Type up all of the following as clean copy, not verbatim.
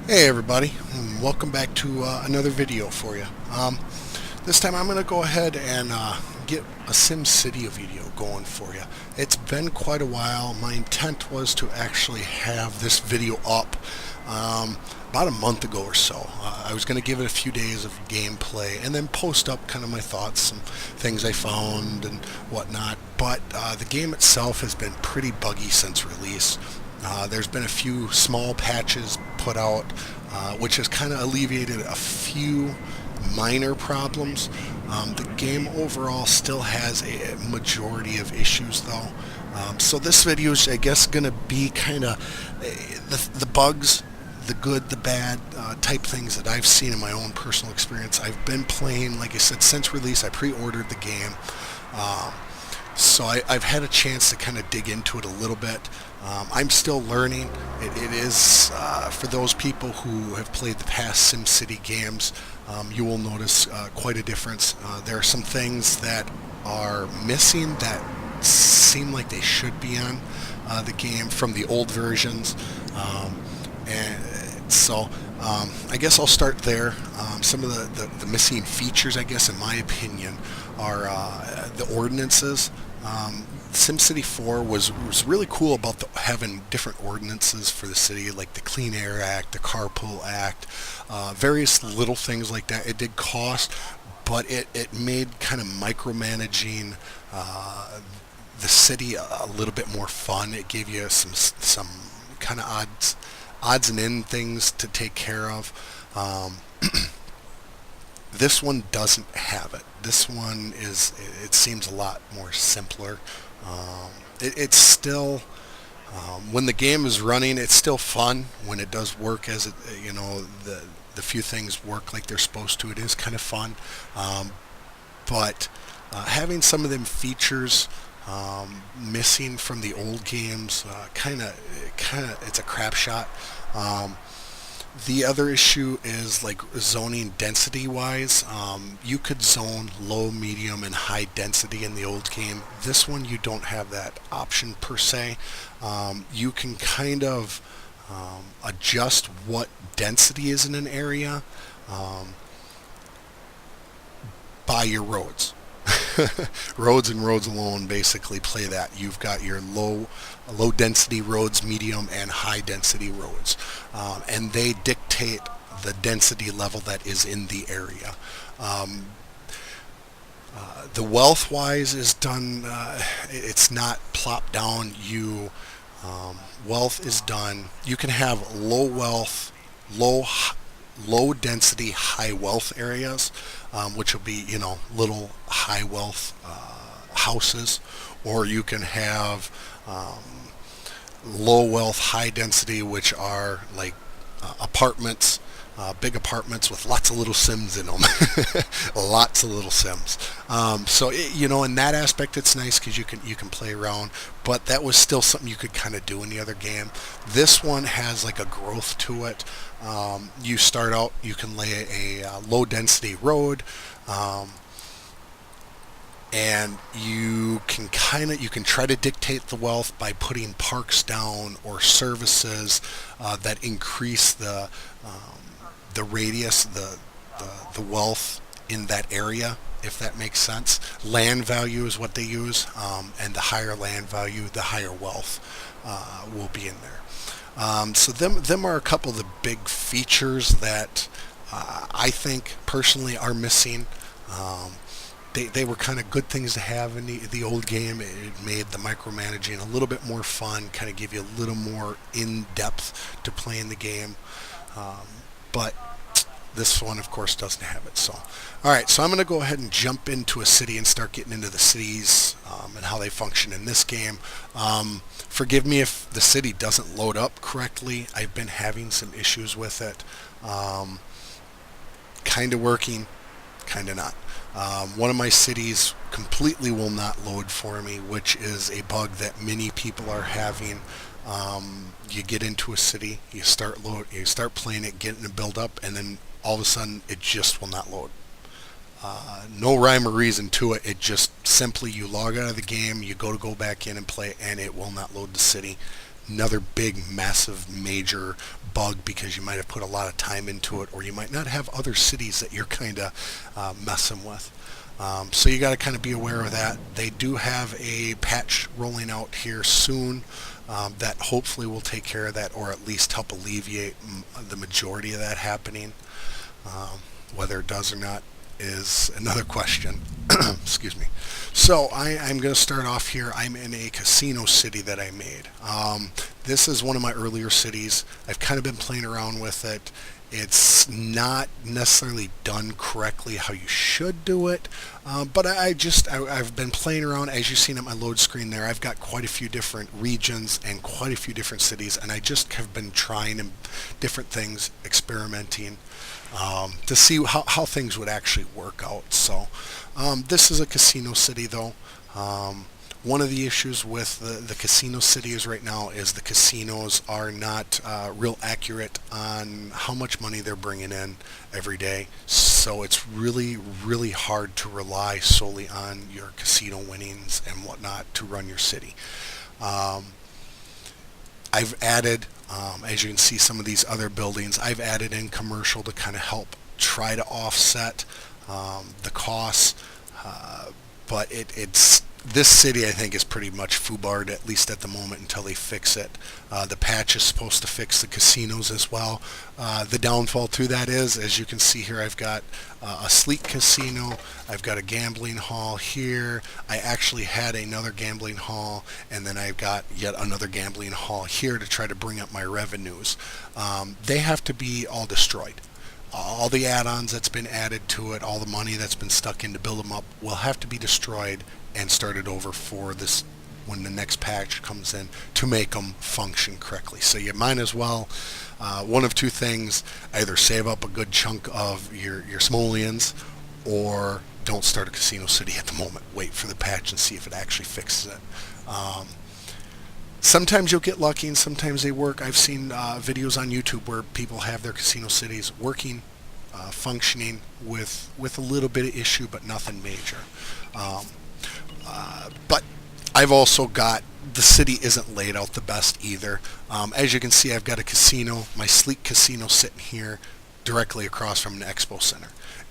Hey everybody, welcome back to another video for you. This time I'm going to go ahead and get a SimCity video going for you. It's been quite a while. My intent was to actually have this video up about a month ago or so. I was going to give it a few days of gameplay and then post up kind of my thoughts, some things I found and whatnot. But the game itself has been pretty buggy since release. There's been a few small patches put out, which has kind of alleviated a few minor problems. The game overall still has a majority of issues, though. So this video is, I guess, going to be kind of the bugs, the good, the bad type things that I've seen in my own personal experience. I've been playing, like I said, since release. I pre-ordered the game. So I've had a chance to kind of dig into it a little bit. I'm still learning. It is, for those people who have played the past SimCity games, you will notice quite a difference. There are some things that are missing that seem like they should be on the game from the old versions. And so I guess I'll start there. Some of the missing features, I guess, in my opinion, are the ordinances. SimCity 4 was really cool about having different ordinances for the city, like the Clean Air Act, the Carpool Act, various little things like that. It did cost, but it made kind of micromanaging the city a little bit more fun. It gave you some kind of odds and end things to take care of. This one doesn't have it. This one it seems a lot more simpler. It's still, when the game is running, it's still fun. When it does work as it, the few things work like they're supposed to, it is kind of fun. But having some of them features missing from the old games, kind of, it's a crap shot. The other issue is like zoning density wise. You could zone low, medium, and high density in the old game. This one you don't have that option per se. You can kind of adjust what density is in an area by your roads. Roads and roads alone basically play that. You've got your low density roads, medium, and high density roads, and they dictate the density level that is in the area. The wealth wise is done. It's not plopped down. Wealth is done. You can have low wealth, low density, high wealth areas, which will be, little high wealth houses, or you can have low wealth, high density, which are like apartments, big apartments with lots of little Sims in them, lots of little Sims. So in that aspect, it's nice because you can play around. But that was still something you could kind of do in the other game. This one has like a growth to it. You start out, you can lay a low density road. And you can try to dictate the wealth by putting parks down or services that increase the radius, the wealth in that area, if that makes sense. Land value is what they use, and the higher land value, the higher wealth will be in there. So them are a couple of the big features that I think personally are missing. They were kind of good things to have in the old game. It made the micromanaging a little bit more fun, kind of give you a little more in-depth to playing the game. But this one, of course, doesn't have it. So, all right, so I'm going to go ahead and jump into a city and start getting into the cities and how they function in this game. Forgive me if the city doesn't load up correctly. I've been having some issues with it. Kind of working, kind of not. One of my cities completely will not load for me, which is a bug that many people are having. You get into a city, you start playing it, getting it build up, and then all of a sudden it just will not load. No rhyme or reason to it. It just simply, you log out of the game, you go back in and play, and it will not load the city. another big, massive, major bug because you might have put a lot of time into it, or you might not have other cities that you're kind of messing with. So you got to kind of be aware of that. They do have a patch rolling out here soon that hopefully will take care of that, or at least help alleviate the majority of that happening. Whether it does or not is another question. Excuse me. So I'm going to start off here. I'm in a casino city that I made. This is one of my earlier cities. I've kind of been playing around with it. It's not necessarily done correctly how you should do it, but I've been playing around. As you've seen at my load screen there, I've got quite a few different regions and quite a few different cities, and I just have been trying different things, experimenting to see how things would actually work out. So this is a casino city though. One of the issues with the casino cities right now is the casinos are not real accurate on how much money they're bringing in every day. So it's really, really hard to rely solely on your casino winnings and whatnot to run your city. I've added, as you can see, some of these other buildings, I've added in commercial to kind of help try to offset the costs, but it's this city I think is pretty much foobarred, at least at the moment, until they fix it. The patch is supposed to fix the casinos as well. The downfall to that is, as you can see here, I've got a sleek casino, I've got a gambling hall here, I actually had another gambling hall, and then I've got yet another gambling hall here to try to bring up my revenues. They have to be all destroyed. All the add-ons that's been added to it, all the money that's been stuck in to build them up, will have to be destroyed and started over for this when the next patch comes in to make them function correctly. So you might as well, one of two things, either save up a good chunk of your simoleons, or don't start a casino city at the moment. Wait for the patch and see if it actually fixes it. Sometimes you'll get lucky and sometimes they work. I've seen videos on YouTube where people have their casino cities working, functioning with a little bit of issue, but nothing major. But I've also got, the city isn't laid out the best either. As you can see, I've got a casino, my sleek casino sitting here directly across from an expo center.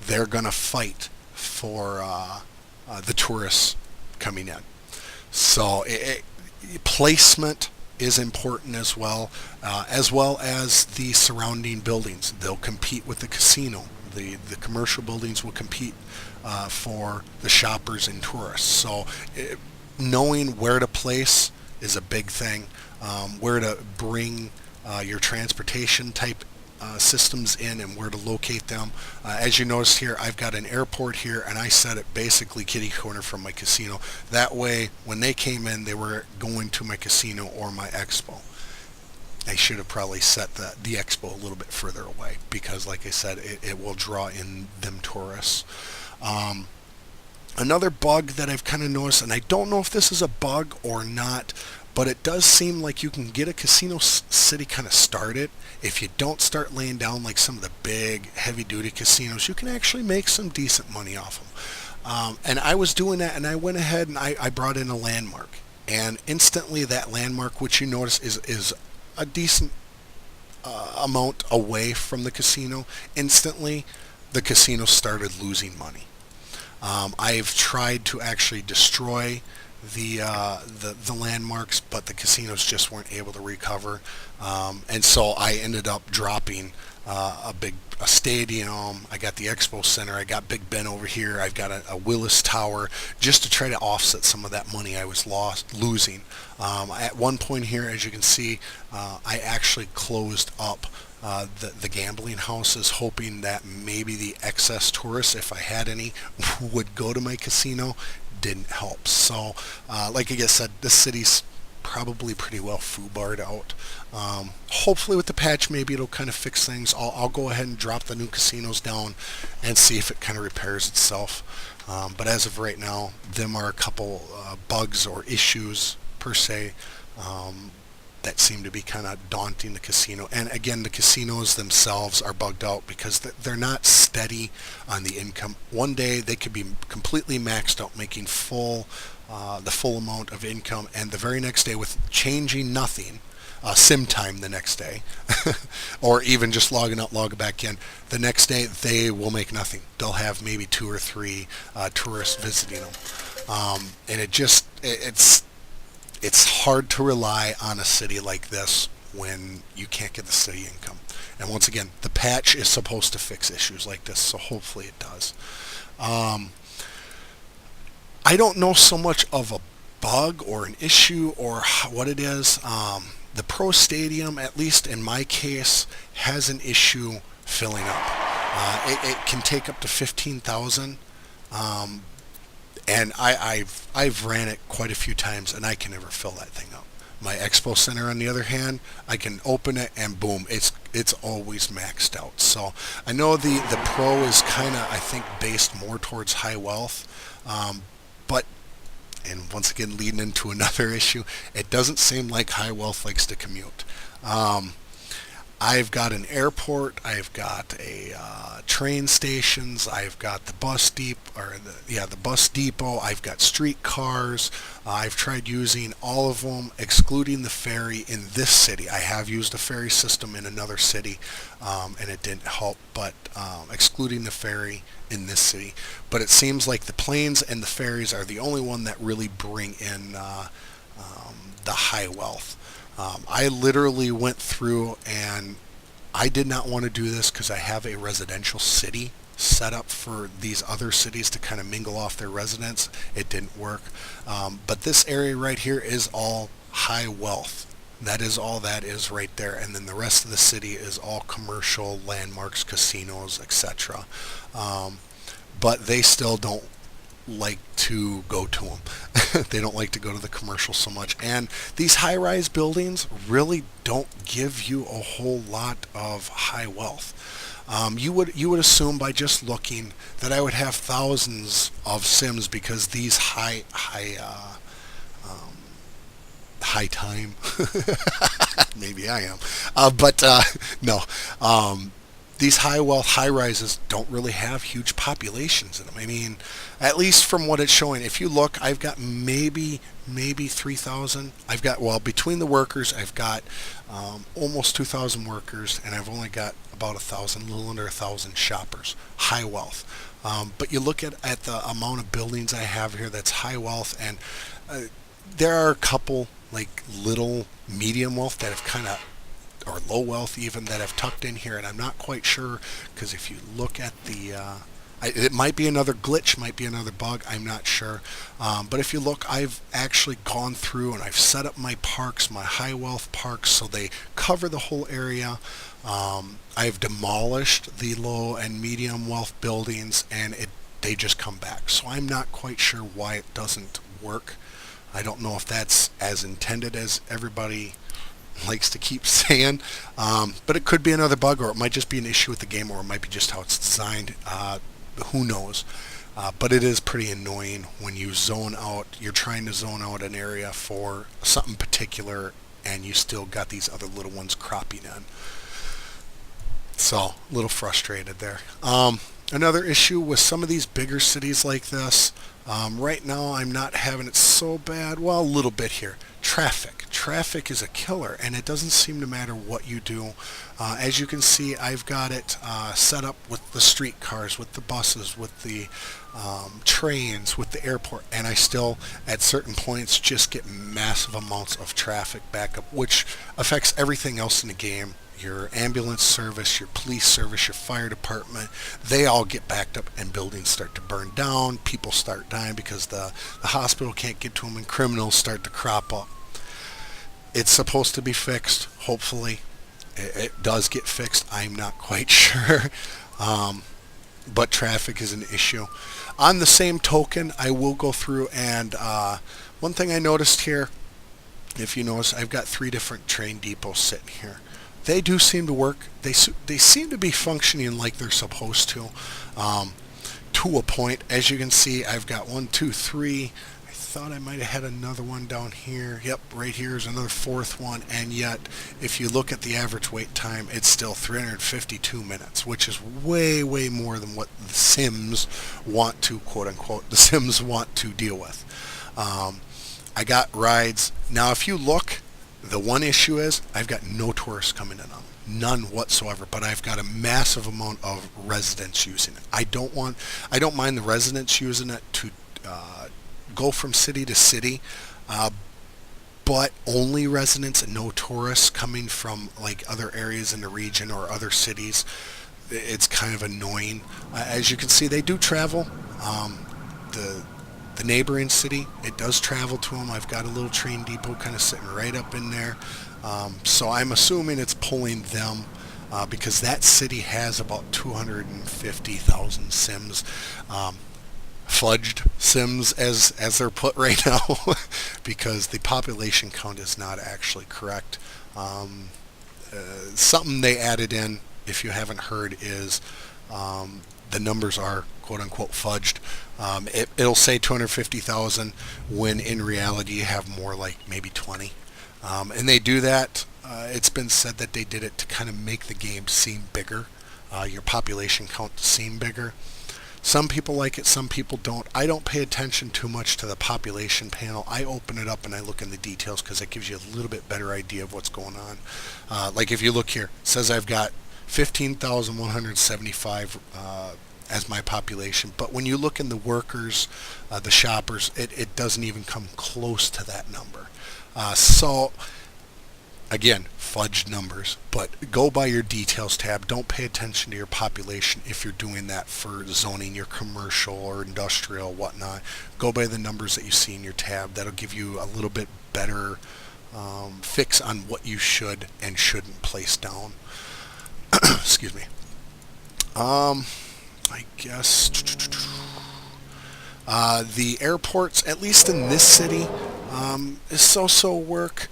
They're going to fight for the tourists coming in. So placement is important as well as the surrounding buildings. They'll compete with the casino. The commercial buildings will compete for the shoppers and tourists. So knowing where to place is a big thing. Where to bring your transportation type systems in and where to locate them. As you notice here, I've got an airport here, and I set it basically kitty corner from my casino. That way, when they came in, they were going to my casino or my expo. I should have probably set the expo a little bit further away because, like I said, it will draw in them tourists. Another bug that I've kind of noticed, and I don't know if this is a bug or not, but it does seem like you can get a casino city kind of started. If you don't start laying down like some of the big heavy-duty casinos, you can actually make some decent money off them. And I was doing that, and I went ahead and I brought in a landmark. And instantly that landmark, which you notice is a decent amount away from the casino, instantly the casino started losing money. I've tried to actually destroy the landmarks, but the casinos just weren't able to recover, and so I ended up dropping a stadium. I got the expo center, I got Big Ben over here, I've got a Willis Tower, just to try to offset some of that money I was losing. At one point here, as you can see, I actually closed up the gambling houses, hoping that maybe the excess tourists, if I had any, would go to my casino. Didn't help. So like I said, this city's probably pretty well foobarred out. Hopefully with the patch, maybe it'll kind of fix things. I'll go ahead and drop the new casinos down and see if it kind of repairs itself. But as of right now, them are a couple bugs or issues per se that seem to be kind of daunting the casino. And again, the casinos themselves are bugged out because they're not steady on the income. One day they could be completely maxed out, making the full amount of income, and the very next day, with changing nothing, sim time the next day, or even just logging out, logging back in. The next day, they will make nothing. They'll have maybe 2 or 3 tourists visiting them. And it's hard to rely on a city like this when you can't get the city income. And once again, the patch is supposed to fix issues like this, so hopefully it does. I don't know so much of a bug or an issue or what it is. The Pro Stadium, at least in my case, has an issue filling up. It can take up to 15,000. And I've ran it quite a few times, and I can never fill that thing up. My Expo Center, on the other hand, I can open it and boom, it's always maxed out. So I know the Pro is kind of, I think, based more towards high wealth, but, and once again leading into another issue, it doesn't seem like high wealth likes to commute. I've got an airport, I've got a train stations, I've got the bus the bus depot, I've got streetcars. I've tried using all of them, excluding the ferry in this city. I have used a ferry system in another city, and it didn't help, but excluding the ferry in this city. But it seems like the planes and the ferries are the only one that really bring in the high wealth. I literally went through, and I did not want to do this because I have a residential city set up for these other cities to kind of mingle off their residents. It didn't work. But this area right here is all high wealth. That is all that is right there. And then the rest of the city is all commercial, landmarks, casinos, etc. But they still don't like to go to them. They don't like to go to the commercial so much. And these high-rise buildings really don't give you a whole lot of high wealth. You would assume by just looking that I would have thousands of Sims because these high time. Maybe I am, but no. These high wealth high rises don't really have huge populations in them. I mean, at least from what it's showing, if you look, I've got maybe 3,000. I've got, well, between the workers, I've got almost 2,000 workers, and I've only got about 1,000, a little under 1,000 shoppers. High wealth. But you look at the amount of buildings I have here that's high wealth, and there are a couple like little medium wealth that have kind of, or low wealth even, that have tucked in here, and I'm not quite sure, because if you look at the it might be another glitch, might be another bug, I'm not sure, but if you look, I've actually gone through and I've set up my parks, my high wealth parks, so they cover the whole area. I've demolished the low and medium wealth buildings, and they just come back, so I'm not quite sure why it doesn't work. I don't know if that's as intended as everybody likes to keep saying, but it could be another bug, or it might just be an issue with the game, or it might be just how it's designed. Who knows? But it is pretty annoying when you zone out, you're trying to zone out an area for something particular, and you still got these other little ones cropping in. So, a little frustrated there. Another issue with some of these bigger cities like this, right now I'm not having it so bad. Well, a little bit here. Traffic. Traffic is a killer, and it doesn't seem to matter what you do. As you can see, I've got it set up with the streetcars, with the buses, with the trains, with the airport, and I still, at certain points, just get massive amounts of traffic backup, which affects everything else in the game. Your ambulance service, your police service, your fire department, they all get backed up, and buildings start to burn down. People start dying because the hospital can't get to them, and criminals start to crop up. It's supposed to be fixed, hopefully. It does get fixed. I'm not quite sure. But traffic is an issue. On the same token, I will go through and one thing I noticed here, if you notice, I've got 3 different train depots sitting here. They do seem to work. They seem to be functioning like they're supposed to a point. As you can see, I've got 1, 2, 3. I thought I might have had another one down here. Yep, right here is another 4th one. And yet, if you look at the average wait time, it's still 352 minutes, which is way, way more than what the Sims want to, quote unquote, the Sims want to deal with. I got rides. Now, if you look, The one issue is I've got no tourists coming in on them, none whatsoever. But I've got a massive amount of residents using it. I don't mind the residents using it to go from city to city, but only residents and no tourists coming from like other areas in the region or other cities. It's kind of annoying. As you can see, they do travel. The neighboring city, it does travel to them. I've got a little train depot kind of sitting right up in there. So I'm assuming it's pulling them because that city has about 250,000 Sims. Fudged Sims as they're put right now because the population count is not actually correct. Something they added in, if you haven't heard, is the numbers are quote-unquote fudged. It'll say 250,000 when in reality you have more like maybe 20. And they do that. It's been said that they did it to kind of make the game seem bigger, your population count to seem bigger. Some people like it, some people don't. I don't pay attention too much to the population panel. I open it up and I look in the details because it gives you a little bit better idea of what's going on. Like if you look here, it says I've got 15,175 as my population. But when you look in the workers, the shoppers, it doesn't even come close to that number. So again, fudged numbers, but go by your details tab. Don't pay attention to your population if you're doing that for zoning your commercial or industrial, whatnot. Go by the numbers that you see in your tab. That'll give you a little bit better fix on what you should and shouldn't place down. Excuse me. I guess the airports, at least in this city, is so work.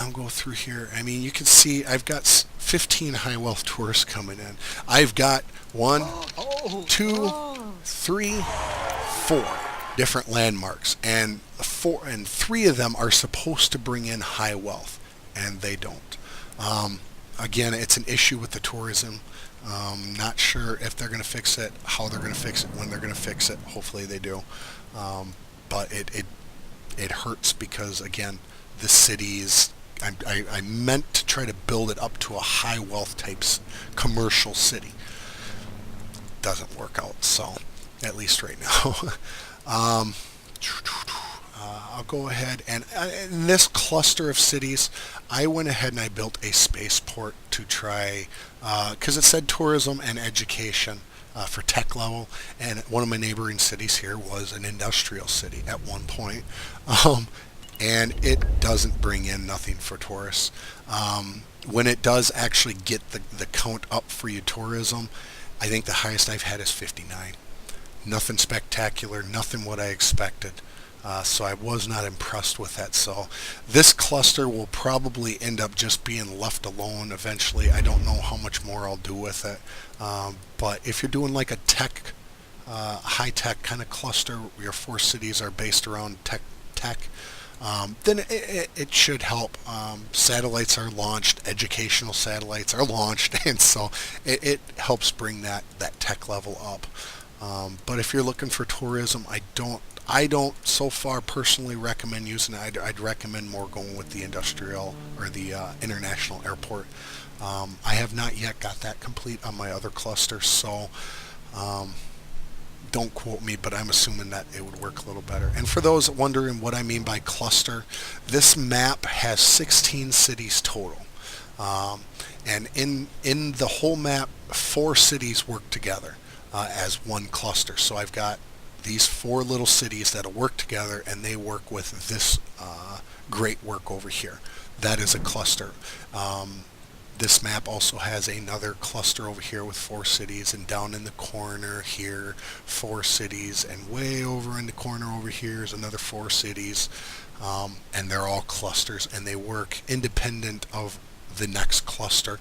I'll go through here. I mean, you can see I've got 15 high wealth tourists coming in. I've got 1, 2, 3, 4 different landmarks, and 3 of them are supposed to bring in high wealth, and they don't. Again, it's an issue with the tourism. Not sure if they're going to fix it, how they're going to fix it, when they're going to fix it. Hopefully they do. But it hurts because, again, the cities, I meant to try to build it up to a high wealth types commercial city. Doesn't work out, so at least right now. I'll go ahead and in this cluster of cities, I went ahead and I built a spaceport to try, because it said tourism and education for tech level, and one of my neighboring cities here was an industrial city at one point. And it doesn't bring in nothing for tourists. When it does actually get the count up for your tourism, I think the highest I've had is 59. Nothing spectacular, nothing what I expected. So I was not impressed with that. So this cluster will probably end up just being left alone eventually. I don't know how much more I'll do with it. But if you're doing like a tech, high-tech kind of cluster, your 4 cities are based around tech, then it should help. Satellites are launched, educational satellites are launched, and so it helps bring that tech level up. But if you're looking for tourism, I don't so far personally recommend using it. I'd recommend more going with the industrial or the international airport. I have not yet got that complete on my other cluster, so don't quote me, but I'm assuming that it would work a little better. And for those wondering what I mean by cluster, this map has 16 cities total. And in the whole map, 4 cities work together as one cluster. So I've got these 4 little cities that'll work together, and they work with this great work over here. That is a cluster. This map also has another cluster over here with 4 cities, and down in the corner here 4 cities, and way over in the corner over here is another 4 cities, and they're all clusters, and they work independent of the next cluster.